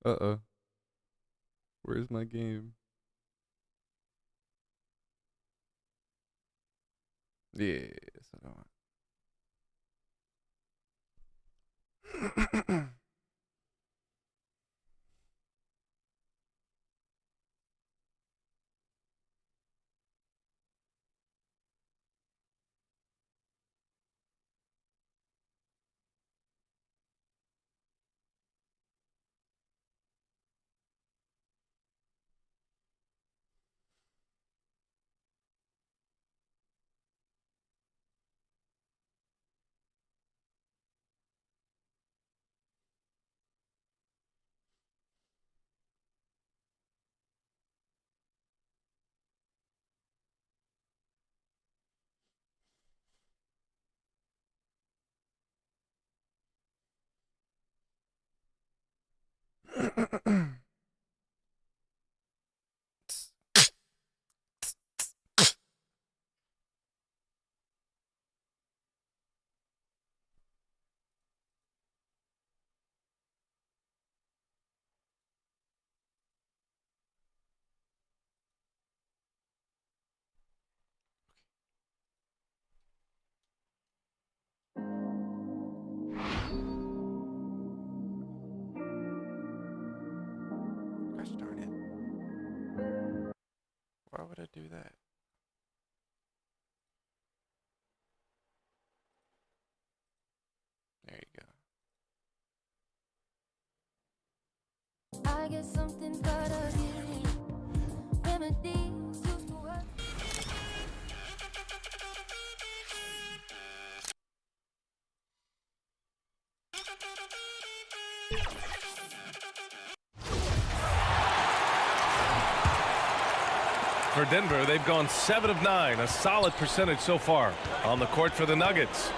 Uh-oh. Where's my game? Yes, I don't. Gosh darn it. Why would I do that? There you go. I get something but a remedies used to work. For Denver, they've gone 7 of 9, a solid percentage so far. On the court for the Nuggets,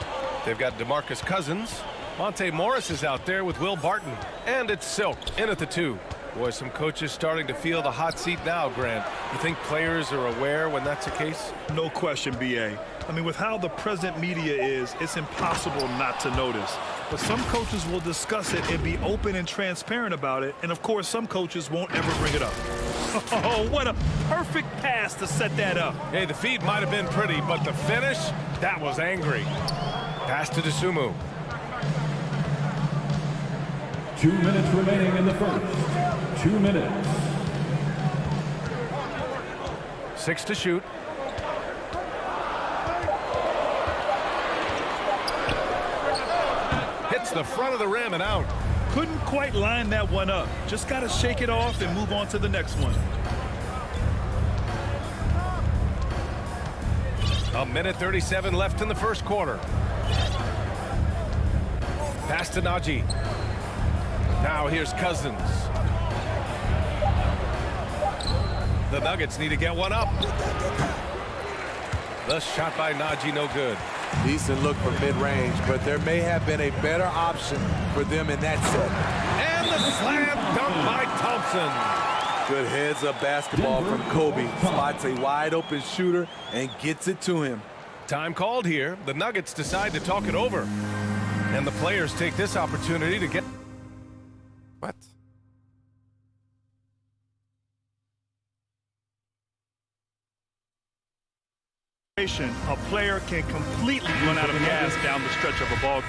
they've got DeMarcus Cousins. Monte Morris is out there with Will Barton. And it's Silk in at the 2. Boy, some coaches starting to feel the hot seat now, Grant. You think players are aware when that's the case? No question, B.A. I mean, with how the present media is, it's impossible not to notice. But some coaches will discuss it and be open and transparent about it. And, of course, some coaches won't ever bring it up. Oh, what a perfect pass to set that up. Hey, the feed might have been pretty, but the finish, that was angry. Pass to DeSumo. 2 minutes remaining in the first. 2 minutes. 6 to shoot. Hits the front of the rim and out. Couldn't quite line that one up. Just got to shake it off and move on to the next one. A minute 37 left in the first quarter. Pass to Najee. Now here's Cousins. The Nuggets need to get one up. The shot by Najee, no good. Decent look from mid-range, but there may have been a better option for them in that set. And the slam dunk by Thompson. Good heads-up basketball from Kobe. Spots a wide-open shooter and gets it to him. Time called here. The Nuggets decide to talk it over. And the players take this opportunity to get... What? A player can completely run out of gas down the stretch of a ball.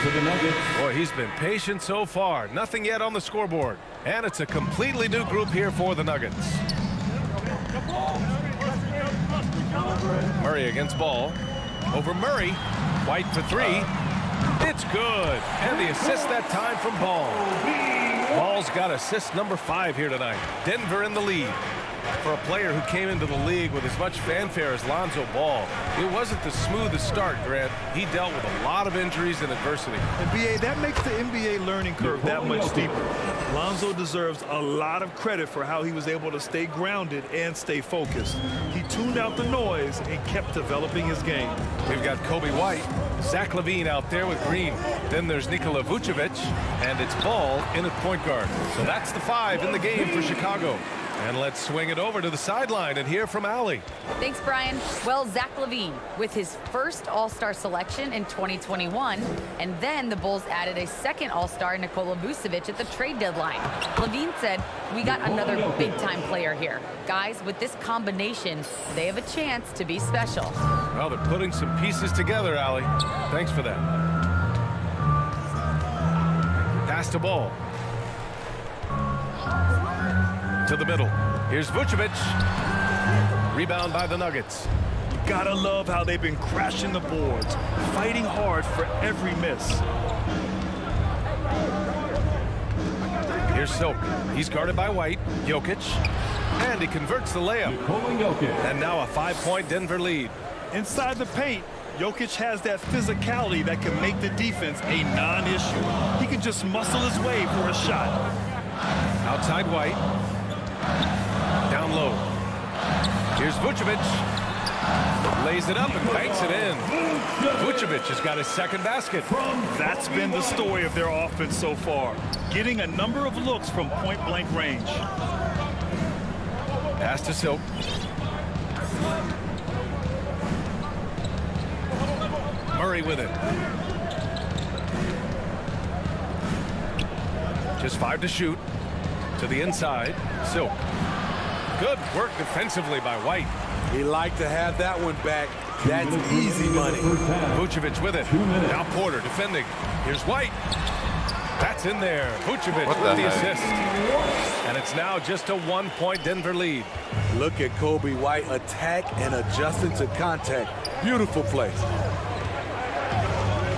For the Nuggets. Boy, he's been patient so far. Nothing yet on the scoreboard. And it's a completely new group here for the Nuggets. Murray against Ball. Over Murray. White for 3. It's good. And the assist that time from Ball. Ball's got assist number 5 here tonight. Denver in the lead. For a player who came into the league with as much fanfare as Lonzo Ball, it wasn't the smoothest start, Grant. He dealt with a lot of injuries and adversity. And B.A., that makes the NBA learning curve that much steeper. Lonzo deserves a lot of credit for how he was able to stay grounded and stay focused. He tuned out the noise and kept developing his game. We've got Kobe White, Zach LaVine out there with Green. Then there's Nikola Vucevic, and it's Ball in at point guard. So that's the 5 in the game for Chicago. And let's swing it over to the sideline and hear from Allie. Thanks, Brian. Well, Zach LaVine with his first All-Star selection in 2021, and then the Bulls added a second All-Star, Nikola Vucevic, at the trade deadline. LaVine said, "We got another big-time player here. Guys, with this combination, they have a chance to be special." Well, they're putting some pieces together, Allie. Thanks for that. Pass the ball. To the middle. Here's Vucevic. Rebound by the Nuggets. You gotta love how they've been crashing the boards, fighting hard for every miss. Here's Silk. He's guarded by White. Jokic. And he converts the layup. And now a 5-point Denver lead. Inside the paint, Jokic has that physicality that can make the defense a non-issue. He can just muscle his way for a shot. Outside White. Down low. Here's Vucevic. Lays it up and banks it in. Vucevic has got his second basket. That's been the story of their offense so far, getting a number of looks from point-blank range. Pass to Silk. Murray with it. Just 5 to shoot. To the inside. Silk. Good work defensively by White. He liked to have that one back. That's easy money. Vucevic with it. Now Porter defending. Here's White. That's in there. Vucevic with the assist. And it's now just a 1-point Denver lead. Look at Kobe White attack and adjusting to contact. Beautiful play.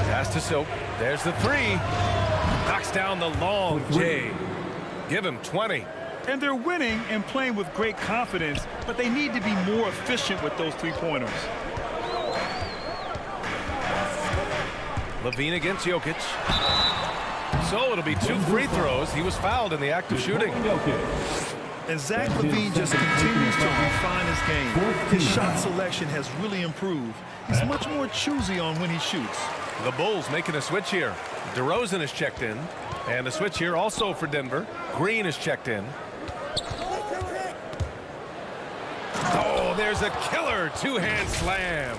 Pass to Silk. There's the 3. Knocks down the long J. Give him 20. And they're winning and playing with great confidence, but they need to be more efficient with those three-pointers. LaVine against Jokic. So it'll be 2 free throws. He was fouled in the act of shooting. And Zach LaVine just continues to refine his game. His shot selection has really improved. He's much more choosy on when he shoots. The Bulls making a switch here. DeRozan is checked in. And a switch here also for Denver. Green is checked in. Oh, there's a killer 2-hand slam.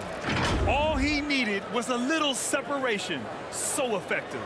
All he needed was a little separation. So effective.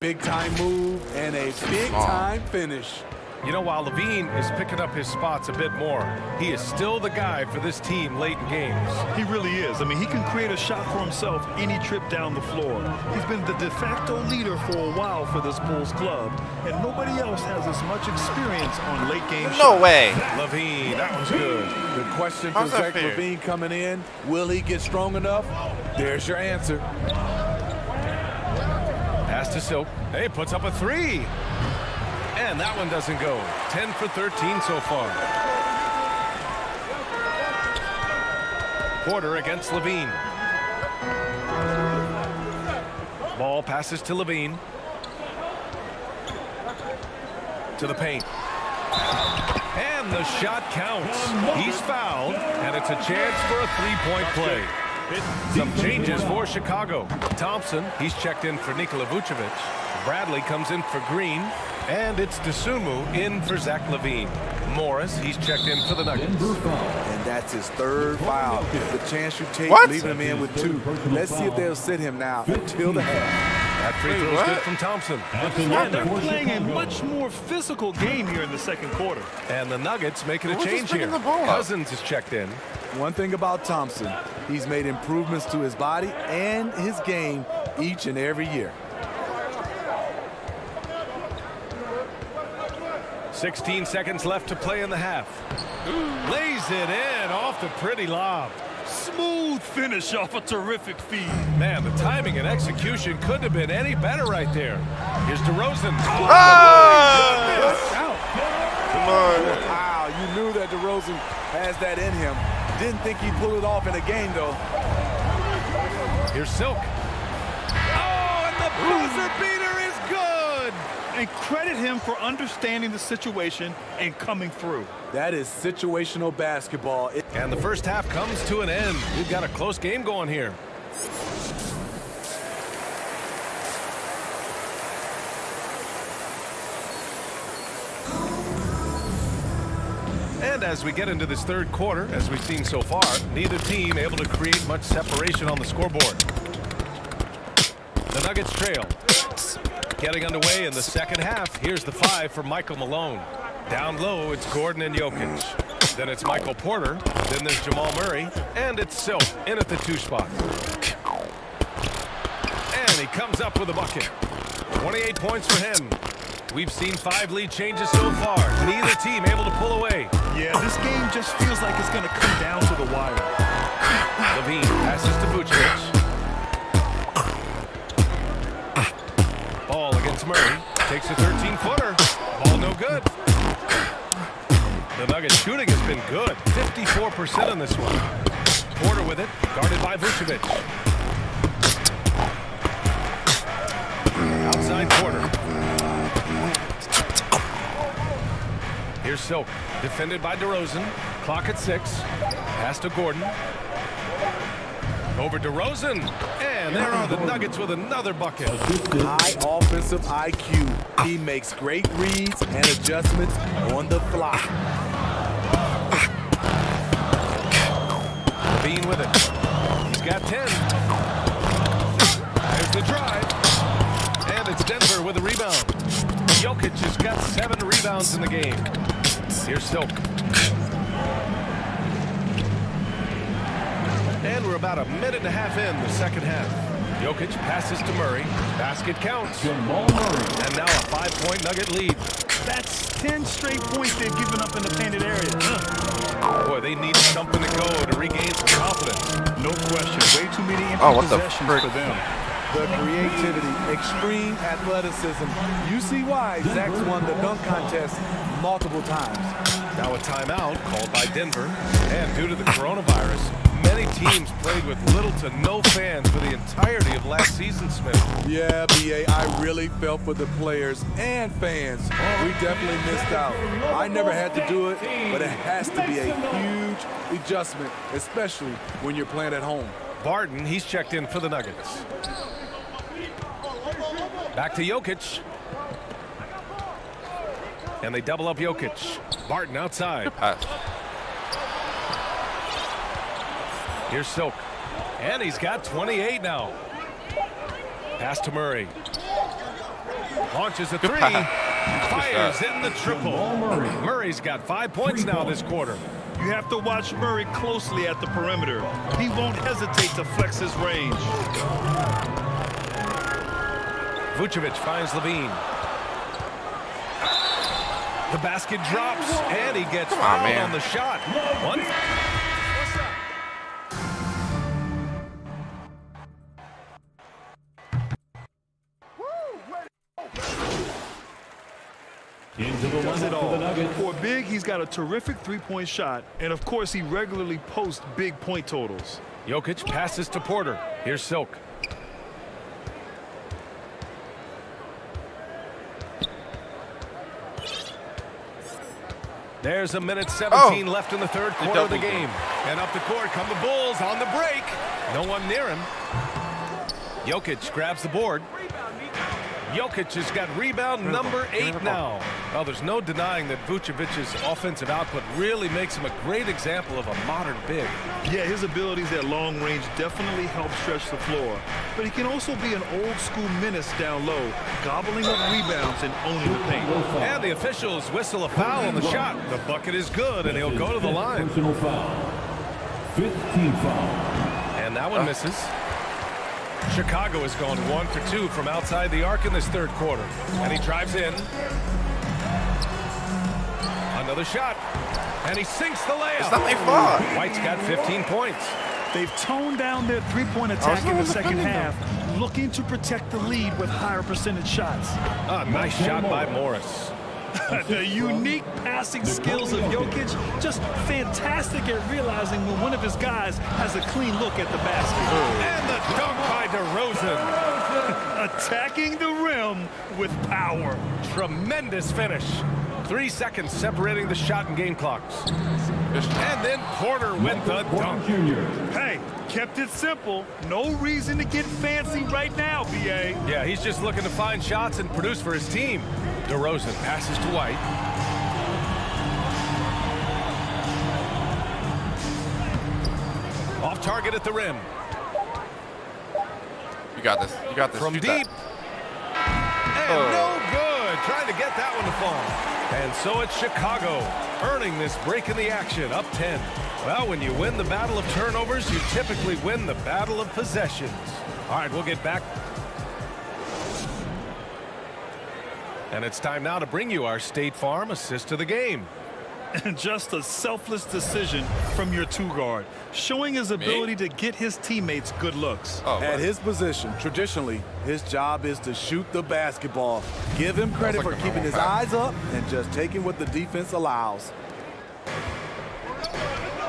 Big-time move and a big-time finish. You know, while LaVine is picking up his spots a bit more, he is still the guy for this team late in games. He really is. I mean, he can create a shot for himself any trip down the floor. He's been the de facto leader for a while for this Bulls club, and nobody else has as much experience on late game shots. No way. LaVine, that one's good. The question for How's that Zach fair? LaVine coming in, will he get strong enough? There's your answer. Pass to Silk. Hey, puts up a 3. And that one doesn't go. 10 for 13 so far. Porter against LaVine. Ball passes to LaVine. To the paint. And the shot counts. He's fouled, and it's a chance for a 3-point play. Some changes for Chicago. Thompson, he's checked in for Nikola Vucevic. Bradley comes in for Green. And it's Dosunmu in for Zach LaVine. Morris, he's checked in for the Nuggets. And that's his 3rd foul. The chance you take leaving him in with 2. Let's see if they'll sit him now until the half. That free throw is good from Thompson. Yeah, they're playing a much more physical game here in the second quarter. And the Nuggets making a Who's change just picking here. the ball up? Cousins is checked in. One thing about Thompson, he's made improvements to his body and his game each and every year. 16 seconds left to play in the half. Lays it in off the pretty lob. Smooth finish off a terrific feed. Man, the timing and execution couldn't have been any better right there. Here's DeRozan. Come on. Wow, you knew that DeRozan has that in him. Didn't think he'd pull it off in a game, though. Here's Silk. Oh, and the buzzer beater is good. And credit him for understanding the situation and coming through. That is situational basketball. And the first half comes to an end. We've got a close game going here. And as we get into this third quarter, as we've seen so far, neither team able to create much separation on the scoreboard. The Nuggets trail. Getting underway in the second half. Here's the 5 for Michael Malone. Down low, it's Gordon and Jokic. Then it's Michael Porter. Then there's Jamal Murray. And it's Silk in at the 2 spot. And he comes up with a bucket. 28 points for him. We've seen 5 lead changes so far. Neither team able to pull away. Yeah, this game just feels like it's going to come down to the wire. Levine passes to Vucevic. Ball against Murray. Takes a 13-footer. Ball no good. The Nuggets shooting has been good. 54% on this one. Porter with it. Guarded by Vucevic. Outside Porter. Here's Silk. Defended by DeRozan. Clock at 6. Pass to Gordon. Over DeRozan. And there are the Nuggets with another bucket. High offensive IQ. He makes great reads and adjustments on the fly. Levine with it. He's got 10. There's the drive. And it's Denver with a rebound. Jokic has got 7 rebounds in the game. Here's Silk. And we're about a minute and a half in the second half. Jokic passes to Murray. Basket counts. Jamal Murray. And now a 5-point Nugget lead. That's 10 straight points they've given up in the painted area. Boy, they need something to go to regain some confidence. No question. Way too many empty possessions for them. The creativity, extreme athleticism. You see why Zach's won the dunk contest multiple times. Now a timeout called by Denver. And due to the coronavirus, many teams played with little to no fans for the entirety of last season, Smith. Yeah, B.A., I really felt for the players and fans. We definitely missed out. I never had to do it, but it has to be a huge adjustment, especially when you're playing at home. Barton, he's checked in for the Nuggets. Back to Jokic. And they double up Jokic. Barton outside. Here's Silk. And he's got 28 now. Pass to Murray. Launches a 3. Fires in the triple. Murray's got 5 points now this quarter. You have to watch Murray closely at the perimeter. He won't hesitate to flex his range. Vucevic finds Levine. The basket drops, and he gets fouled on the shot. One. Into the Does it lineup for all. the Nuggets. For big, he's got a terrific three-point shot, and of course, he regularly posts big point totals. Jokic passes to Porter. Here's Silk. There's a minute 17 left in the third quarter of the game. And up the court come the Bulls on the break. No one near him. Jokic grabs the board. Jokic has got rebound number 8 now. Well, there's no denying that Vucevic's offensive output really makes him a great example of a modern big. Yeah, his abilities at long range definitely help stretch the floor. But he can also be an old-school menace down low, gobbling up rebounds and owning the paint. And the officials whistle a foul on the shot. The bucket is good, and he'll go to the line. Personal foul. 15 foul. And that one misses. Chicago has gone 1 for 2 from outside the arc in this third quarter. And he drives in. Another shot. And he sinks the layup. It's not my fault. White's got 15 points. They've toned down their three-point attack in the second half, looking to protect the lead with higher percentage shots. A nice shot by Morris. The unique passing skills of Jokic, just fantastic at realizing when one of his guys has a clean look at the basket. And the dunk by DeRozan. Attacking the rim with power. Tremendous finish. 3 seconds separating the shot and game clocks. And then Porter with the dunk. Hey, kept it simple. No reason to get fancy right now, B.A. Yeah, he's just looking to find shots and produce for his team. DeRozan passes to White. target at the rim. You got this. You got this. From Shoot deep. That. And no good. Trying to get that one to fall. And so it's Chicago earning this break in the action, up 10. Well, when you win the battle of turnovers, you typically win the battle of possessions. All right, we'll get back. And it's time now to bring you our State Farm assist of the game. And just a selfless decision from your two-guard, showing his ability to get his teammates good looks. At his position, traditionally, his job is to shoot the basketball. Give him credit for keeping his eyes up and just taking what the defense allows.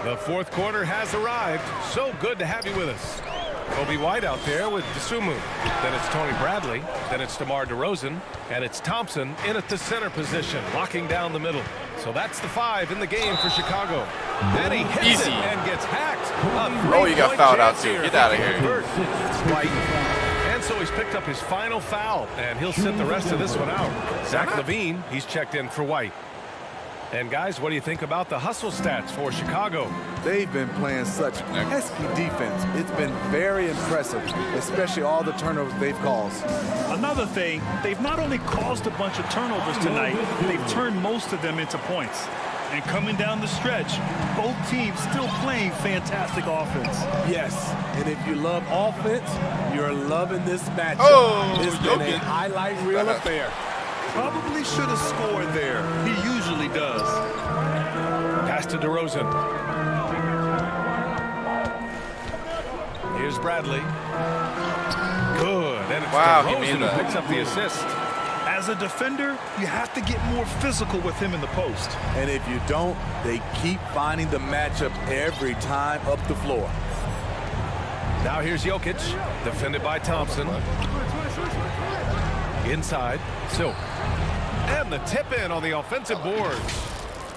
The fourth quarter has arrived. So good to have you with us. Kobe White out there with Dosunmu. Then it's Tony Bradley. Then it's DeMar DeRozan. And it's Thompson in at the center position, locking down the middle. So that's the 5 in the game for Chicago. Then he hits it and gets hacked. Oh, you got fouled out too. Get out of here. White. And so he's picked up his final foul, and he'll sit the rest of this one out. Zach LaVine, he's checked in for White. And guys, what do you think about the hustle stats for Chicago? They've been playing such pesky defense. It's been very impressive, especially all the turnovers they've caused. Another thing, they've not only caused a bunch of turnovers tonight, they've turned most of them into points. And coming down the stretch, both teams still playing fantastic offense. Yes, and if you love offense, you're loving this matchup. Oh, it's been a highlight reel affair. Probably should have scored there. He usually does. Pass to DeRozan. Here's Bradley. Good. And it's DeRozan who picks up the assist. As a defender, you have to get more physical with him in the post. And if you don't, they keep finding the matchup every time up the floor. Now here's Jokic, defended by Thompson. Inside, Silk. And the tip in on the offensive boards.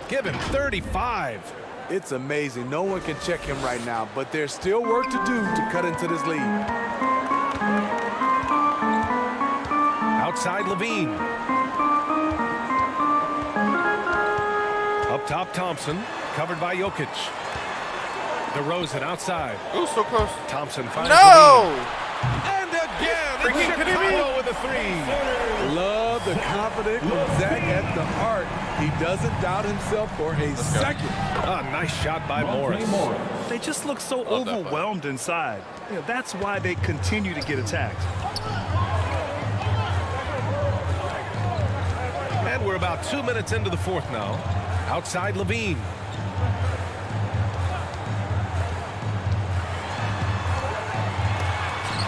Give him 35. It's amazing. No one can check him right now, but there's still work to do to cut into this lead. Outside Levine. Up top Thompson, covered by Jokic. DeRozan outside. Ooh, so close. Thompson finds No! And again, Freaking kidding me? Chicago with a 3. Love the confidence of Zach at the heart. He doesn't doubt himself for a second. Nice shot by Morris. They just look so overwhelmed inside. You know, that's why they continue to get attacked. And we're about 2 minutes into the fourth now. Outside Levine.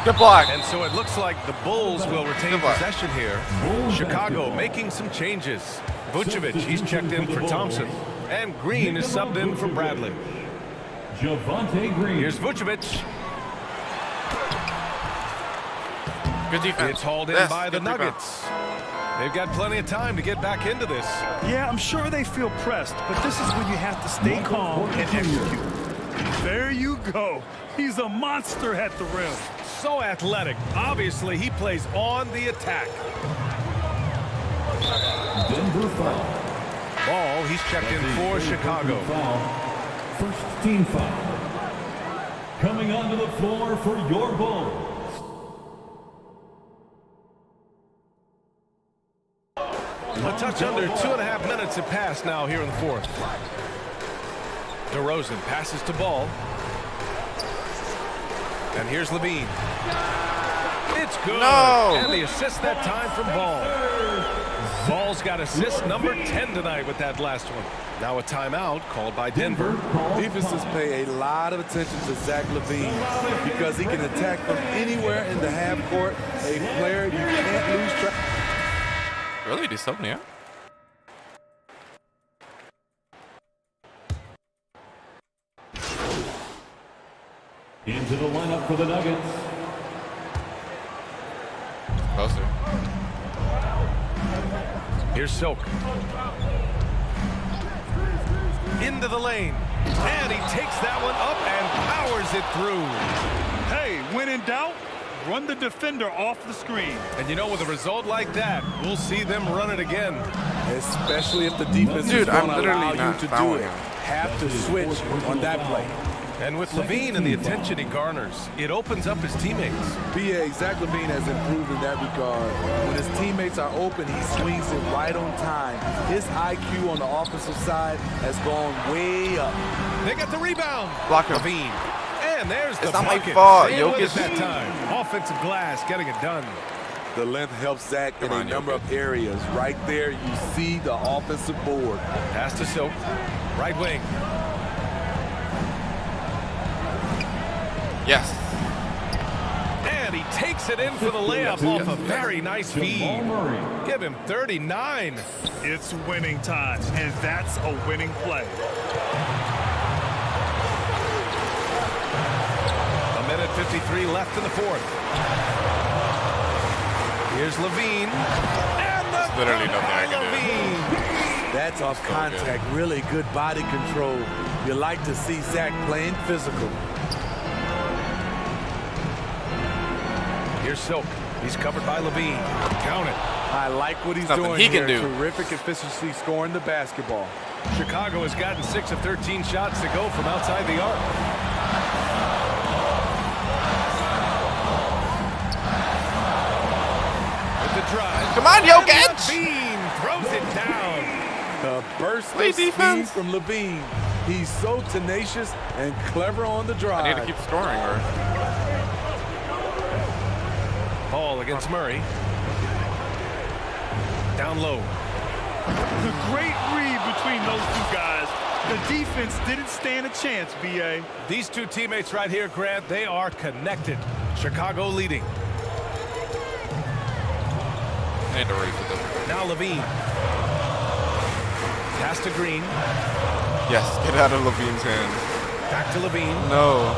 Good block. And so it looks like the Bulls will retain possession here. Chicago making some changes. Vucevic, he's checked in for Thompson. And Green is subbed in for Bradley. Javonte Green. Here's Vucevic. Good defense. It's hauled in by the Nuggets. They've got plenty of time to get back into this. Yeah, I'm sure they feel pressed, but this is when you have to stay calm and execute. There you go. He's a monster at the rim. So athletic. Obviously, he plays on the attack. Denver foul. Ball, he's checked in for Chicago. First team foul. Coming onto the floor for your Bulls. A touch under 2.5 minutes have passed now here in the fourth. DeRozan passes to Ball. And here's Levine. It's good. No. And the assist that time from Ball. Ball's got assist number 10 tonight with that last one. Now a timeout called by Denver. Defenses pay a lot of attention to Zach LaVine because he can attack from anywhere in the half court. A player you can't lose track. Really? Do something, yeah? Into the lineup for the Nuggets. Closer. Here's Silk. Into the lane. And he takes that one up and powers it through. Hey, when in doubt, run the defender off the screen. And you know, with a result like that, we'll see them run it again. Especially if the defense is Dude, I'm going to literally allow you not to do fouling it. him. Have to switch on that play. And with Levine and the attention he garners, it opens up his teammates. BA, Zach Levine has improved in that regard. When his teammates are open, he swings it right on time. His IQ on the offensive side has gone way up. They got the rebound. Block him. Levine. And there's the It's not my bucket. fault. Staying with Jokic. it that time. Offensive glass getting it done. The length helps Zach in Come a on, number Jokic. of areas. Right there, you see the offensive board. Pass to Silk. Right wing. Yes. And he takes it in for the layup off a very nice Jamal feed. Murray. Give him 39. It's winning time, and that's a winning play. A minute 53 left in the fourth. Here's Levine. And the literally dunk nothing I by can do. Levine. That's off contact, really good body control. You like to see Zach playing physical. Here's Silk. He's covered by Levine. Count it. I like what he's Nothing doing he can here. do. Terrific efficiency scoring the basketball. Chicago has gotten 6 of 13 shots to go from outside the arc. With the drive. Come on, Jokic! Levine throws it down. The burst Play of speed defense. from Levine. He's so tenacious and clever on the drive. I need to keep scoring, or Ball against Murray. Down low. The great read between those two guys. The defense didn't stand a chance, BA. These two teammates right here, Grant, they are connected. Chicago leading. I need to raise it up. Now Levine. Pass to Green. Yes, get out of Levine's hands. Back to Levine. No.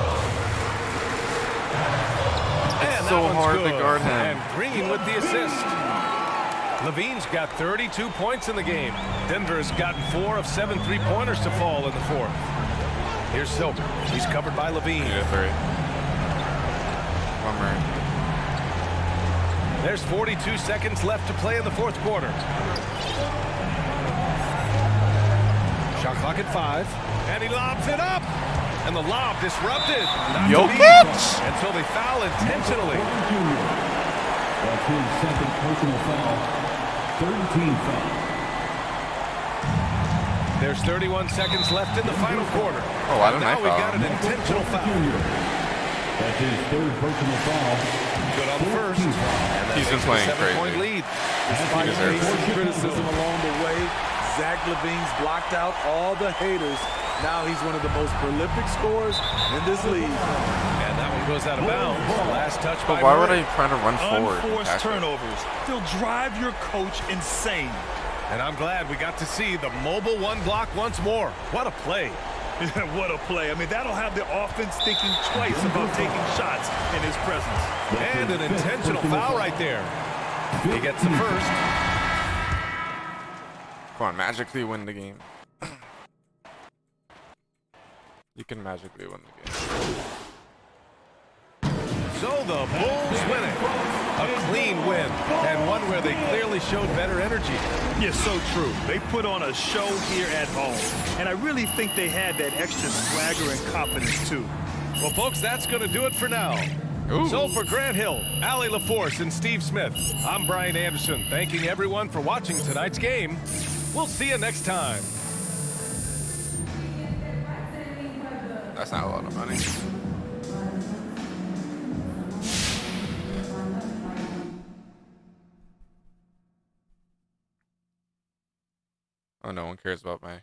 And so that one's hard to good. guard him. And Green with the assist. Levine's got 32 points in the game. Denver has gotten 4 of 7 3-pointers to fall in the fourth. Here's Silk. He's covered by Levine. Need a three. Come on, Murray. There's 42 seconds left to play in the fourth quarter. Shot clock at 5. And he lobs it up. And the lob disrupted. Not to be Jokic! until they foul intentionally. Jr. That's his second personal foul. 13 foul. There's 31 seconds left in the final quarter. Oh, why didn't I Now we foul? got an intentional foul. Jr. That's his third personal foul. Good on the first. 14 foul. He's been playing 7-point crazy. lead. Despite deserves it. facing criticism along the way, Zach Levine's blocked out all the haters. Now he's one of the most prolific scorers in this league. And that one goes out of bounds. Last touch by But why would Murray. I try to run forward? Unforced Actually. turnovers. They'll drive your coach insane. And I'm glad we got to see the mobile one block once more. What a play. What a play. I mean, that'll have the offense thinking twice about taking shots in his presence. And an intentional foul right there. He gets the first. Come on, magically win the game. You can magically win the game. So the Bulls win it. A clean win. And one where they clearly showed better energy. Yeah, so true. They put on a show here at home. And I really think they had that extra swagger and confidence, too. Well, folks, that's going to do it for now. Ooh. So for Grant Hill, Allie LaForce, and Steve Smith, I'm Brian Anderson, thanking everyone for watching tonight's game. We'll see you next time. That's not a lot of money. Oh, no one cares about my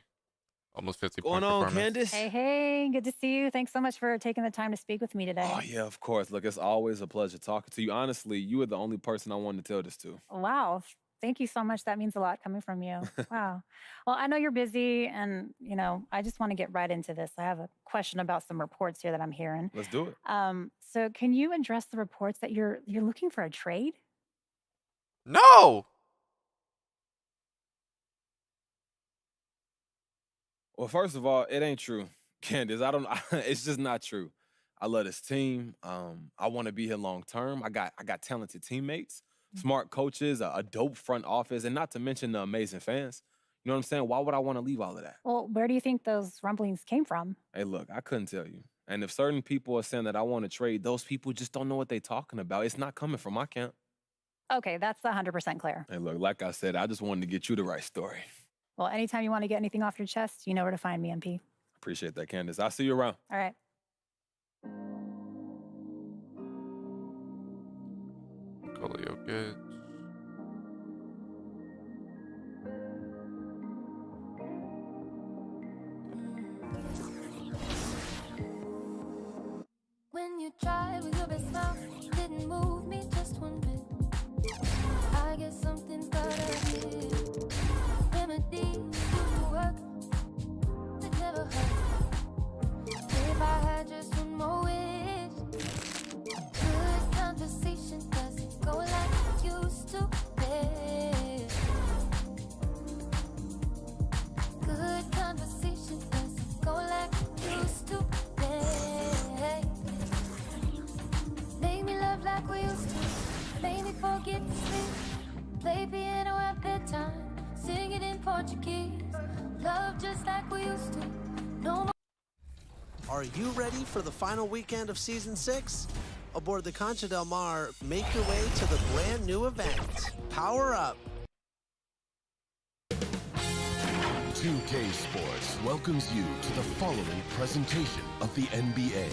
almost 50-point Going on, performance. Candace? Hey, hey, good to see you. Thanks so much for taking the time to speak with me today. Oh, yeah, of course. Look, it's always a pleasure talking to you. Honestly, you were the only person I wanted to tell this to. Wow. Thank you so much. That means a lot coming from you. Wow. Well, I know you're busy and, I just want to get right into this. I have a question about some reports here that I'm hearing. Let's do it. So can you address the reports that you're looking for a trade? No! Well, first of all, it ain't true, Candace. It's just not true. I love this team. I want to be here long term. I got talented teammates, smart coaches, a dope front office, and not to mention the amazing fans. You know what I'm saying? Why would I want to leave all of that? Well, where do you think those rumblings came from? Hey, look, I couldn't tell you. And if certain people are saying that I want to trade, those people just don't know what they're talking about. It's not coming from my camp. Okay, that's 100% clear. Hey, look, like I said, I just wanted to get you the right story. Well, anytime you want to get anything off your chest, you know where to find me, MP. Appreciate that, Candace. I'll see you around. All right. Nikola Jokic. When you tried with your best smile, didn't move me just one bit. I guess something's gotta give. Remedy used to work, it never hurt. If I had just one more wish, good conversation doesn't go like it used to. Good conversation doesn't go like it used to. Make me love like we used to. Make me forget to sleep. Play piano at bedtime. Sing it in Portuguese. Love just like we used to. No more. Are you ready for the final weekend of Season 6? Aboard the Concha del Mar, make your way to the brand new event. Power Up. 2K Sports welcomes you to the following presentation of the NBA.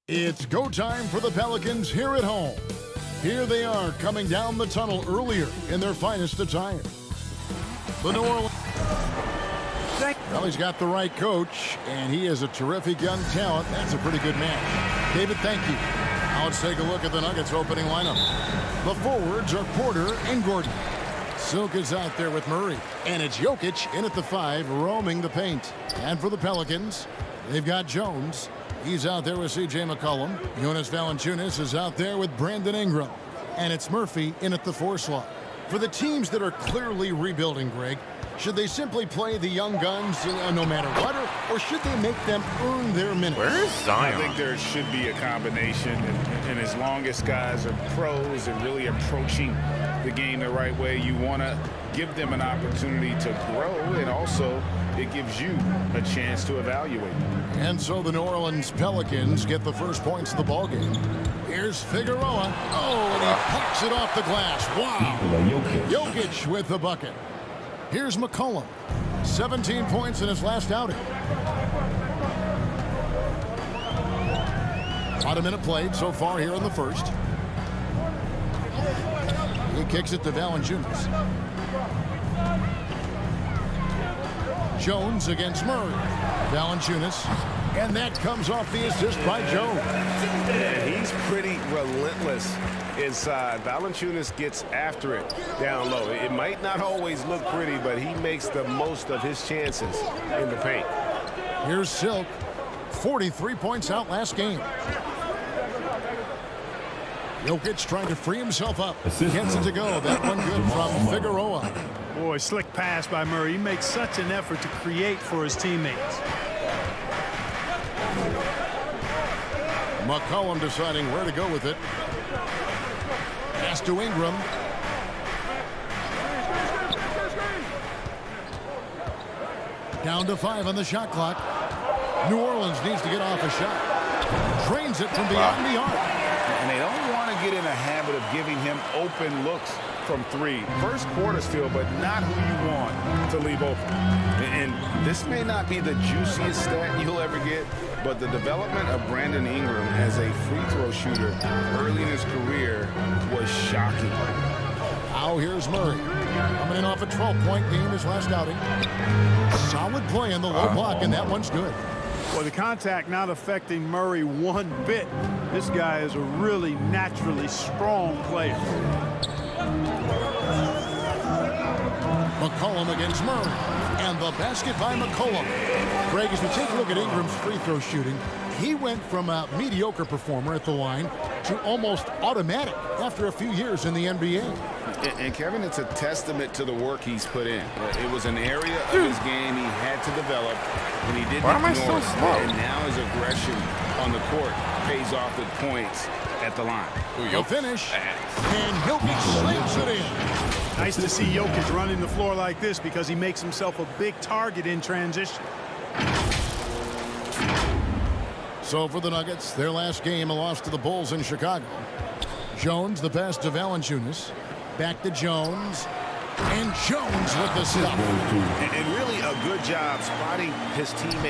It's go time for the Pelicans here at home. Here they are coming down the tunnel earlier in their finest attire. The New Orleans. Well, he's got the right coach, and he is a terrific young talent. That's a pretty good match. David, thank you. Now let's take a look at the Nuggets opening lineup. The forwards are Porter and Gordon. Silk is out there with Murray, and it's Jokic in at the 5, roaming the paint. And for the Pelicans, they've got Jones. He's out there with C.J. McCollum. Jonas Valanciunas is out there with Brandon Ingram. And it's Murphy in at the 4 slot. For the teams that are clearly rebuilding, Greg, should they simply play the young guns no matter what, or should they make them earn their minutes? Where is Zion? I think there should be a combination, and as long as guys are pros and really approaching the game the right way, you want to give them an opportunity to grow, and also it gives you a chance to evaluate. And so the New Orleans Pelicans get the first points of the ballgame. Here's Figueroa. Oh, and he pops it off the glass. Wow. Jokic with the bucket. Here's McCollum. 17 points in his last outing. About a minute played so far here in the first. He kicks it to Valanciunas. Jones against Murray. Valanciunas. And that comes off the assist by Jones. And he's pretty relentless inside. Valanciunas gets after it down low. It might not always look pretty, but he makes the most of his chances in the paint. Here's Silk. 43 points out last game. Jokic trying to free himself up. Gets it to go. That one good from Figueroa. Boy, slick pass by Murray. He makes such an effort to create for his teammates. McCollum deciding where to go with it. Pass to Ingram. Down to 5 on the shot clock. New Orleans needs to get off a shot. Trains it from beyond the arc. And they don't want to get in a habit of giving him open looks from 3. First quarter still, but not who you want to leave open. And this may not be the juiciest stat you'll ever get, but the development of Brandon Ingram as a free throw shooter early in his career was shocking. Now here's Murray. Coming in off a 12-point game his last outing. Solid play in the low block, and that one's good. Well, the contact not affecting Murray one bit. This guy is a really naturally strong player. McCollum against Murray. And the basket by McCollum. Greg, as we take a look at Ingram's free throw shooting, he went from a mediocre performer at the line to almost automatic after a few years in the NBA. And Kevin, it's a testament to the work he's put in. It was an area of his game he had to develop, and he didn't ignore it. And now his aggression on the court pays off with points at the line. He'll finish, and Jokic slams it in. Nice to see Jokic running the floor like this because he makes himself a big target in transition. So for the Nuggets, their last game, a loss to the Bulls in Chicago. Jones, the pass to Valanciunas. Back to Jones. And Jones with the stop. And really a good job spotting his teammate.